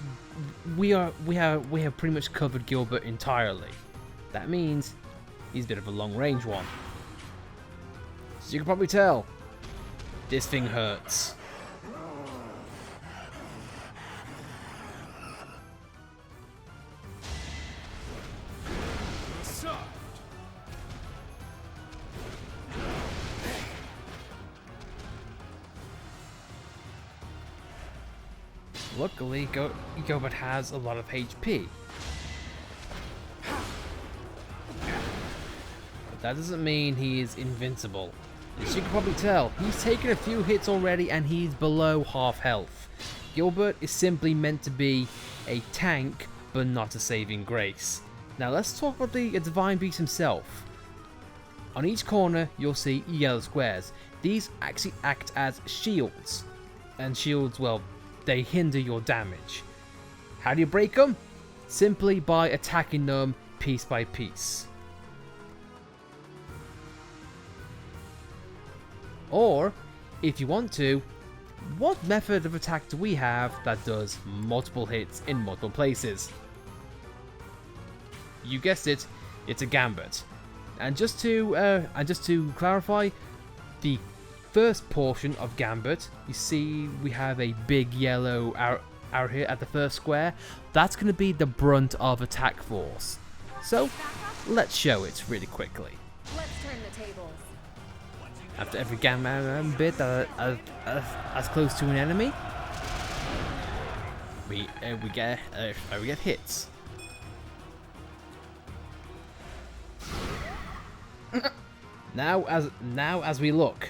covered Gilbert entirely. That means he's a bit of a long range one. So you can probably tell this thing hurts. Luckily, Gilbert has a lot of HP. But that doesn't mean he is invincible. As you can probably tell, he's taken a few hits already and he's below half health. Gilbert is simply meant to be a tank, but not a saving grace. Now let's talk about the Divine Beast himself. On each corner, you'll see yellow squares. These actually act as shields. And shields, well, they hinder your damage. How do you break them? Simply by attacking them piece by piece. Or, if you want to, what method of attack do we have that does multiple hits in multiple places? You guessed it, it's a gambit. And just to clarify, the first portion of gambit, you see we have a big yellow arrow here at the first square. That's going to be the brunt of attack force. So let's show it really quickly. Let's turn the tables. After every gambit as close to an enemy, we get hits. Now as we look,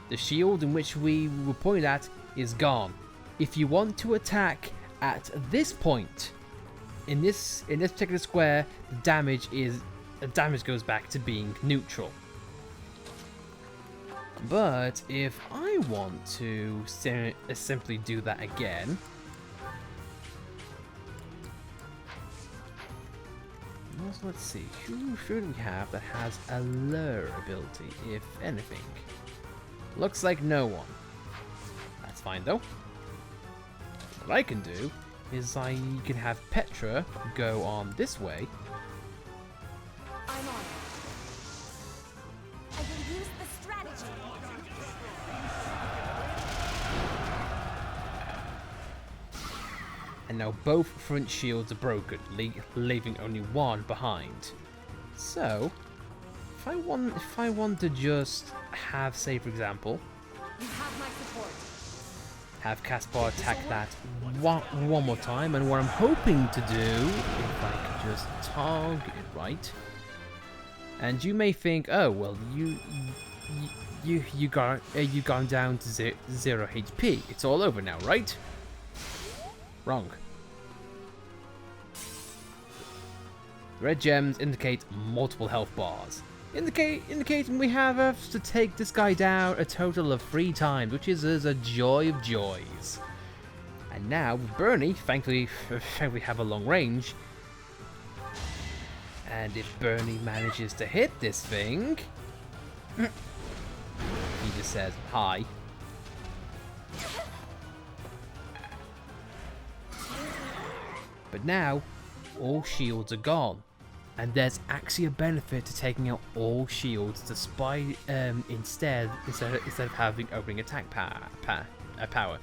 the shield in which we were pointed at is gone. If you want to attack at this point, in this particular square, the damage goes back to being neutral. But if I want to simply do that again, let's see, who should we have that has a lure ability, if anything? Looks like no one. That's fine though. What I can do is I can have Petra go on this way. I'm on it. I will use the strategy. And now both front shields are broken, leaving only one behind. So, if I want to just have, say for example, You have my support. have Caspar attack that one more time, and what I'm hoping to do, if I could just target it right, and you may think, oh well, you gone down to 0 HP. It's all over now, right? Wrong. Red gems indicate multiple health bars, indicating we have to take this guy down a total of 3 times, which is a joy of joys. And now with Bernie, thankfully we have a long range, and if Bernie manages to hit this thing, he just says hi. But now all shields are gone, and there's actually a benefit to taking out all shields, despite instead of having opening attack power.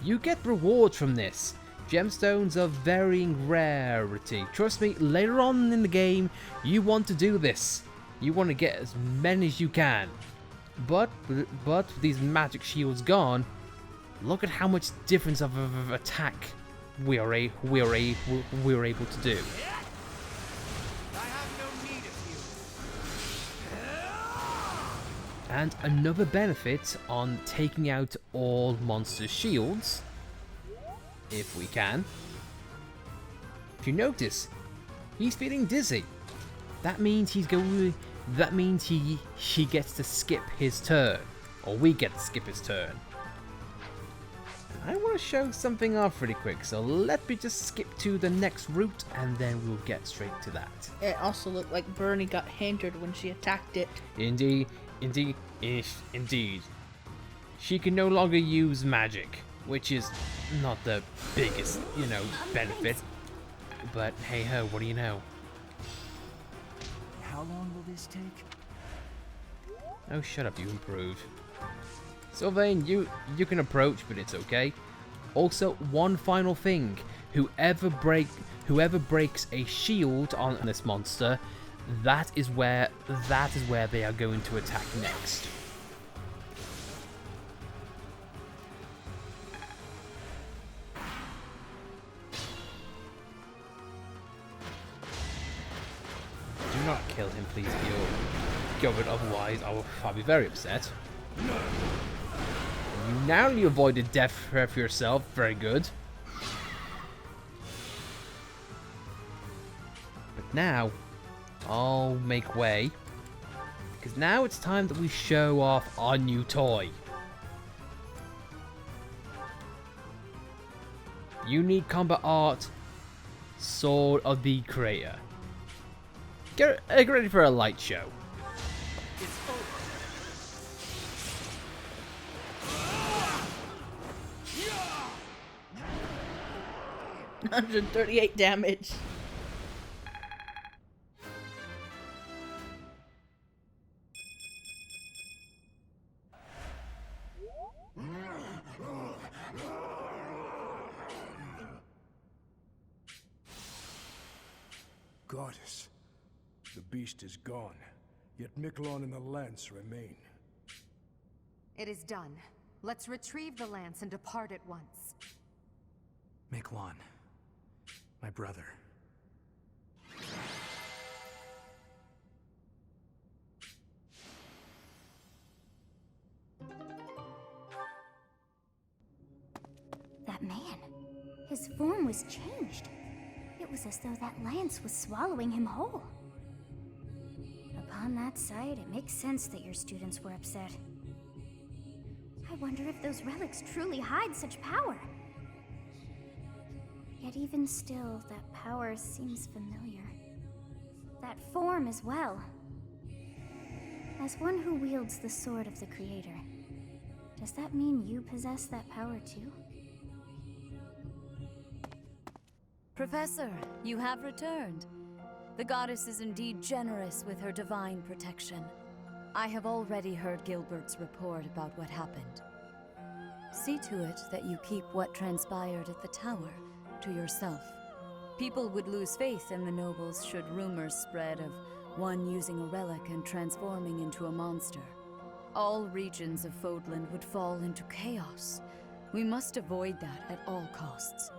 You get rewards from this. Gemstones of varying rarity. Trust me, later on in the game, you want to do this. You want to get as many as you can. But with these magic shields gone, look at how much difference of attack we are able to do. And another benefit on taking out all monsters' shields, if we can. If you notice, he's feeling dizzy. That means he gets to skip his turn, or we get to skip his turn. I want to show something off really quick, so let me just skip to the next route and then we'll get straight to that. It also looked like Bernie got hindered when she attacked it. Indeed. She can no longer use magic, which is not the biggest, benefit. But hey ho, what do you know? How long will this take? Oh, shut up, you improve. Sylvain, you can approach, but it's okay. Also, one final thing. Whoever breaks a shield on this monster, that is where they are going to attack next. kill him, please, Gilbert. Otherwise, I'll be very upset. You narrowly avoided death for yourself. Very good. But now, I'll make way. Because now it's time that we show off our new toy. Unique combat art, Sword of the Creator. Get ready for a light show. It's over. 138 damage. Goddess, the beast is gone, yet Miklan and the lance remain. It is done. Let's retrieve the lance and depart at once. Miklan, my brother. That man, his form was changed. It was as though that lance was swallowing him whole. Upon that sight, it makes sense that your students were upset. I wonder if those relics truly hide such power. Yet even still, that power seems familiar. That form as well. As one who wields the sword of the Creator, does that mean you possess that power too? Professor, you have returned. The goddess is indeed generous with her divine protection. I have already heard Gilbert's report about what happened. See to it that you keep what transpired at the tower to yourself. People would lose faith in the nobles should rumors spread of one using a relic and transforming into a monster. All regions of Fodlan would fall into chaos. We must avoid that at all costs.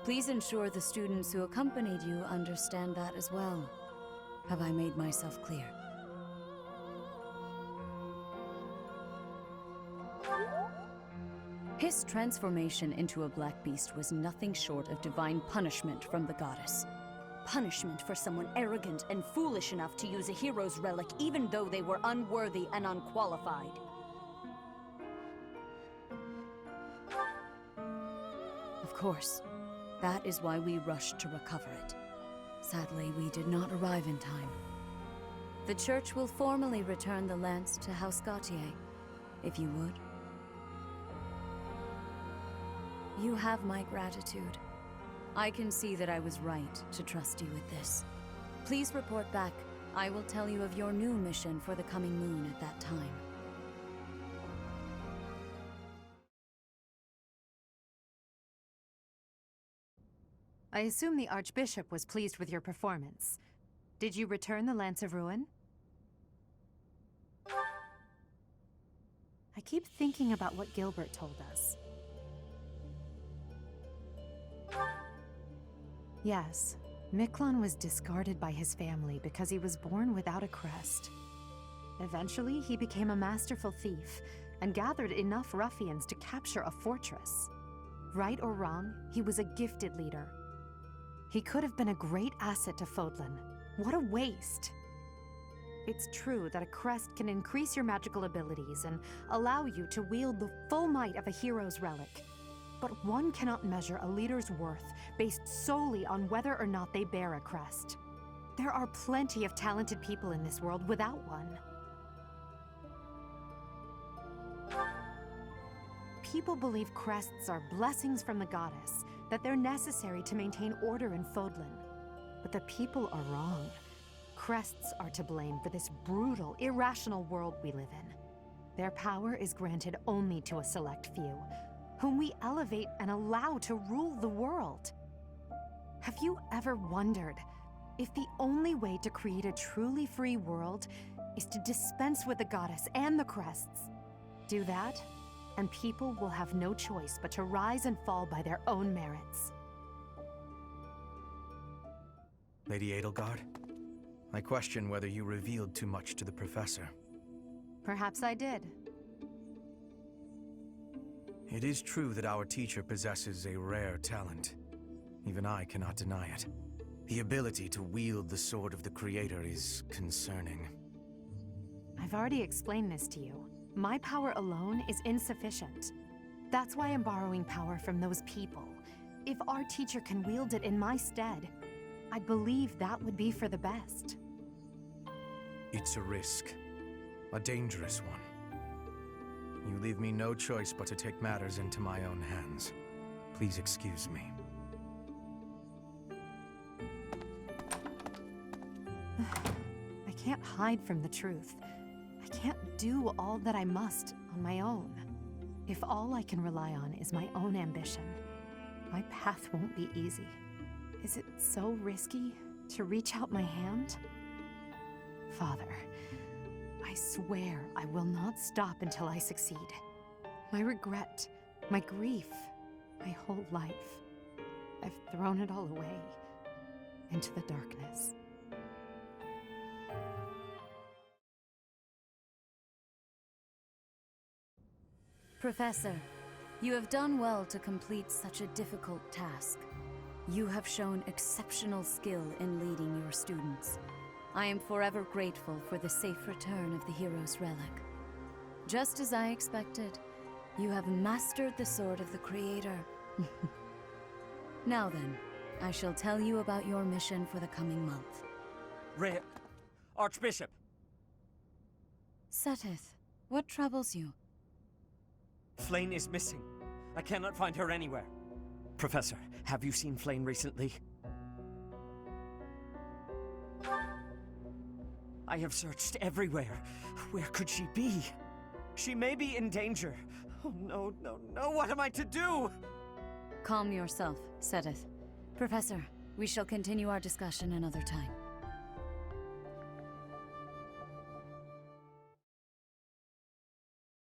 Please ensure the students who accompanied you understand that as well. Have I made myself clear? His transformation into a black beast was nothing short of divine punishment from the goddess. Punishment for someone arrogant and foolish enough to use a hero's relic even though they were unworthy and unqualified. Of course, that is why we rushed to recover it. Sadly, we did not arrive in time. The church will formally return the lance to House Gautier, if you would. You have my gratitude. I can see that I was right to trust you with this. Please report back. I will tell you of your new mission for the coming moon at that time. I assume the Archbishop was pleased with your performance. Did you return the Lance of Ruin? I keep thinking about what Gilbert told us. Yes, Miklan was discarded by his family because he was born without a crest. Eventually, he became a masterful thief and gathered enough ruffians to capture a fortress. Right or wrong, he was a gifted leader. He could have been a great asset to Fodlan. What a waste! It's true that a crest can increase your magical abilities and allow you to wield the full might of a hero's relic. But one cannot measure a leader's worth based solely on whether or not they bear a crest. There are plenty of talented people in this world without one. People believe crests are blessings from the goddess, that they're necessary to maintain order in Fodlan. But the people are wrong. Crests are to blame for this brutal, irrational world we live in. Their power is granted only to a select few, whom we elevate and allow to rule the world. Have you ever wondered if the only way to create a truly free world is to dispense with the goddess and the crests? Do that, and people will have no choice but to rise and fall by their own merits. Lady Edelgard, I question whether you revealed too much to the professor. Perhaps I did. It is true that our teacher possesses a rare talent. Even I cannot deny it. The ability to wield the sword of the Creator is concerning. I've already explained this to you. My power alone is insufficient. That's why I'm borrowing power from those people. If our teacher can wield it in my stead, I believe that would be for the best. It's a risk. A dangerous one. You leave me no choice but to take matters into my own hands. Please excuse me. I can't hide from the truth. I can't do all that I must on my own. If all I can rely on is my own ambition, my path won't be easy. Is it so risky to reach out my hand? Father, I swear I will not stop until I succeed. My regret, my grief, my whole life, I've thrown it all away into the darkness. Professor, you have done well to complete such a difficult task. You have shown exceptional skill in leading your students. I am forever grateful for the safe return of the hero's relic. Just as I expected, you have mastered the sword of the Creator. Now then, I shall tell you about your mission for the coming month. Archbishop! Seteth, what troubles you? Flayn is missing. I cannot find her anywhere. Professor, have you seen Flayn recently? I have searched everywhere. Where could she be? She may be in danger. Oh no, no, no, what am I to do? Calm yourself, Seteth. Professor, we shall continue our discussion another time.